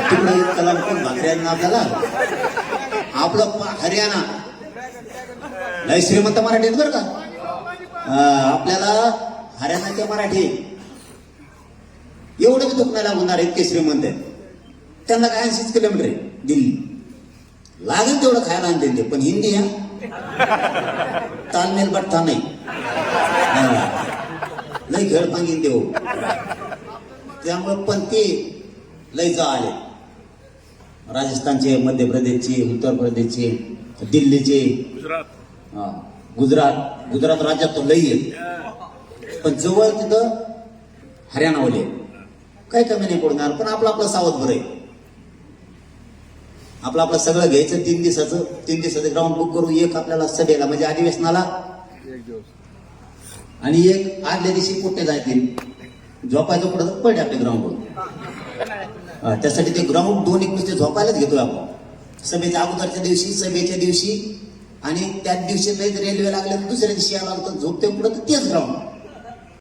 तिकडे कलामपूर भाकऱ्यांना आपल्याला आपलं हरियाणा लय श्रीमंत मराठी आहेत बरं का. आपल्याला हरियाणाचे मराठी एवढं बी दुःख नाही लागणार, इतके श्रीमंत आहेत. त्यांना काय 80 किलोमीटर आहे दिल्ली, लागेल तेवढं खायला आणते ते. पण हिंदी हा तालमेल बट्टा नाही, लय खेळ पांगीन ते हो. त्यामुळं पण ते लय जा आले, राजस्थानचे, मध्य प्रदेशचे, उत्तर प्रदेशचे, दिल्लीचे, गुजरात राज्यात तो लई आहे. पण जवळ तिथं हरियाणावाले काही कमी नाही पडणार. पण आपलं सावध बरं आहे. आपलं सगळं घ्यायचं 3 दिवसाचं ग्राउंड बुक करू. एक आपल्याला सभेला म्हणजे अधिवेशनाला, आणि एक आदल्या दिवशी कुठे जायतील झोपायचं पुढं पडले आपल्या ग्राउंडवर. त्यासाठी ते ग्राउंड 2 एक नुसते झोपायलाच घेतोय आपण. सभेच्या अगोदरच्या दिवशी, सभेच्या दिवशी, आणि त्याच दिवशी नाही रेल्वे लागल्या तर दुसऱ्या दिवशी यायला लागतं झोपते पुढं तर तेच ग्राउंड.